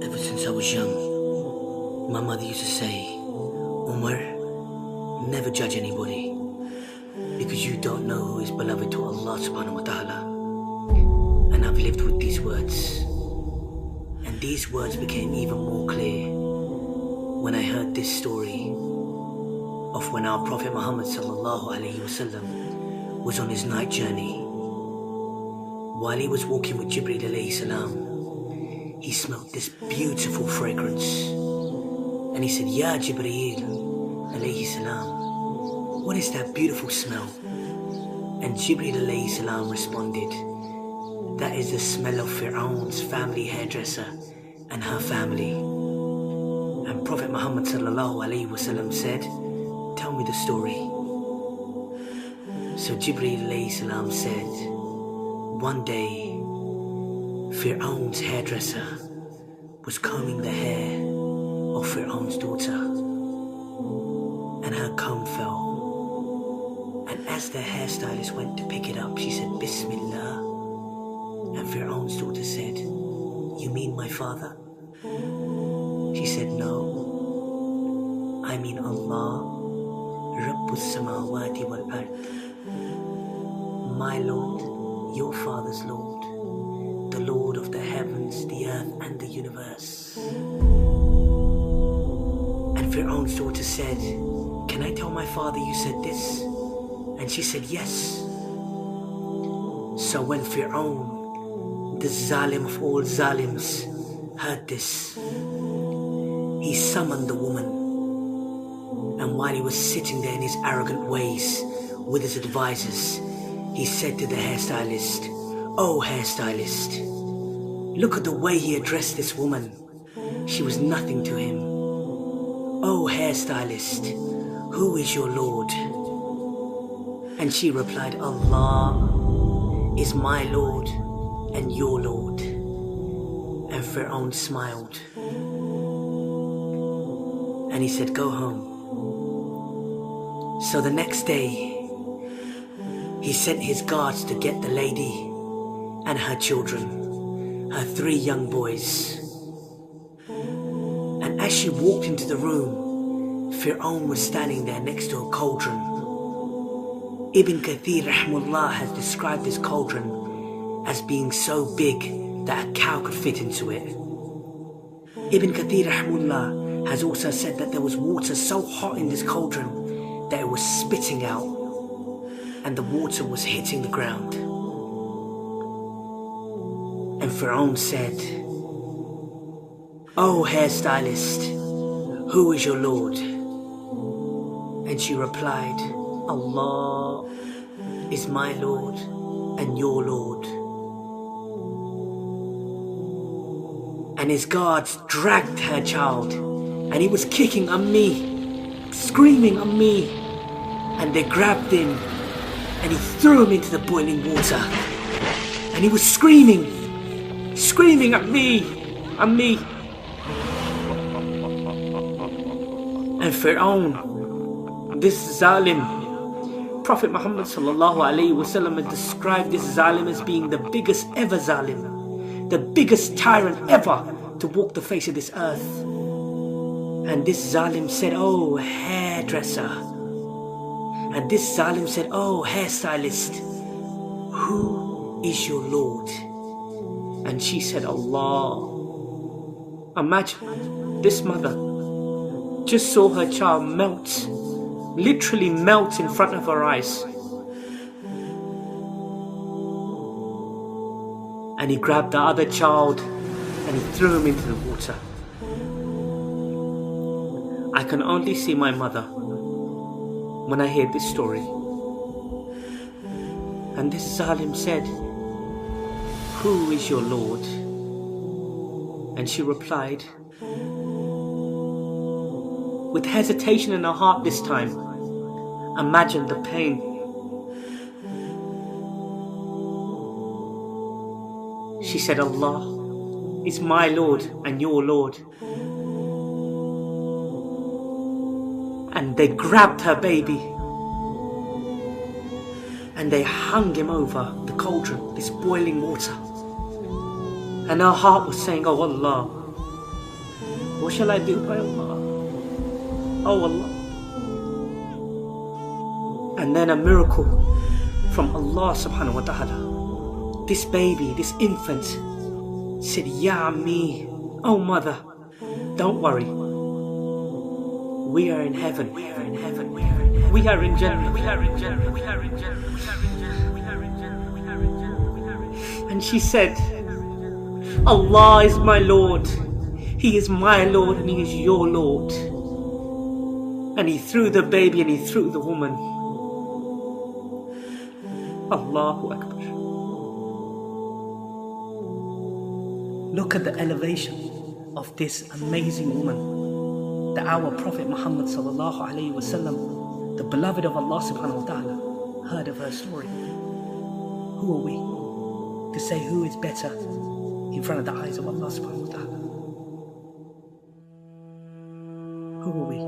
Ever since I was young, my mother used to say, Umar, never judge anybody because you don't know who is beloved to Allah subhanahu wa ta'ala. And I've lived with these words. And these words became even more clear when I heard this story of when our Prophet Muhammad sallallahu alaihi wasallam was on his night journey. While he was walking with Jibreel alayhi salam, he smelled this beautiful fragrance. And he said, Ya Jibreel alayhi salam, what is that beautiful smell? And Jibreel alayhi salam responded, that is the smell of Fir'aun's family hairdresser and her family. And Prophet Muhammad sallallahu alayhi wasallam said, tell me the story. So Jibreel alayhi salam said, one day Fir'aun's hairdresser was combing the hair of Fir'aun's daughter, and her comb fell. And as the hairstylist went to pick it up, she said, Bismillah. And Fir'aun's daughter said, you mean my father? She said, no, I mean Allah, Rabbus Samawati wal Ard, my Lord, your father's Lord, the Lord of the heavens, the earth and the universe. And Fir'aun's daughter said, can I tell my father you said this? And she said, yes. So when Fir'aun, the Zalim of all Zalims, heard this, he summoned the woman. And while he was sitting there in his arrogant ways with his advisors, he said to the hairstylist, oh hairstylist, look at the way he addressed this woman. She was nothing to him. Oh hairstylist, who is your Lord? And she replied, Allah is my Lord and your Lord. And Fir'aun smiled. And he said, go home. So the next day, he sent his guards to get the lady and her children, her 3 young boys. And as she walked into the room, Fir'aun was standing there next to a cauldron. Ibn Kathir rahmullah has described this cauldron as being so big that a cow could fit into it. Ibn Kathir rahmullah has also said that there was water so hot in this cauldron that it was spitting out, and the water was hitting the ground. And Fir'aun said, oh hairstylist, who is your Lord? And she replied, Allah is my Lord and your Lord. And his guards dragged her child, and he was kicking on me, screaming on me, and they grabbed him and he threw him into the boiling water. And he was screaming at me. And Fir'aun, this Zalim, Prophet Muhammad sallallahu alayhi wasallam had described this Zalim as being the biggest ever Zalim, the biggest tyrant ever to walk the face of this earth. And this Zalim said, oh hairdresser. And this Zalim said, oh hairstylist, who is your Lord? And she said, Allah. Imagine, this mother just saw her child melt, literally melt in front of her eyes. And he grabbed the other child and he threw him into the water. I can only see my mother when I hear this story. And this Zalim said, who is your Lord? And she replied, with hesitation in her heart this time. Imagine the pain. She said, Allah is my Lord and your Lord. And they grabbed her baby and they hung him over the cauldron, this boiling water. And her heart was saying, oh Allah, What shall I do by Allah? Oh Allah. And then a miracle from Allah subhanahu wa ta'ala. This baby, this infant said, Ya Ammi, oh mother, don't worry. We are in heaven. We are in heaven. We are in heaven. We are in Jannah. We are in Jannah. We are in Jannah. We are in Jannah. We are in Jannah. We are in Jannah. We are in Jannah. And she said, Allah is my Lord. He is my Lord and He is your Lord. And He threw the baby and He threw the woman. Allahu Akbar. Look at the elevation of this amazing woman, that our Prophet Muhammad sallallahu alaihi wasallam, the beloved of Allah subhanahu wa ta'ala, heard of her story. Who are we to say who is better in front of the eyes of Allah subhanahu wa ta'ala? Who are we?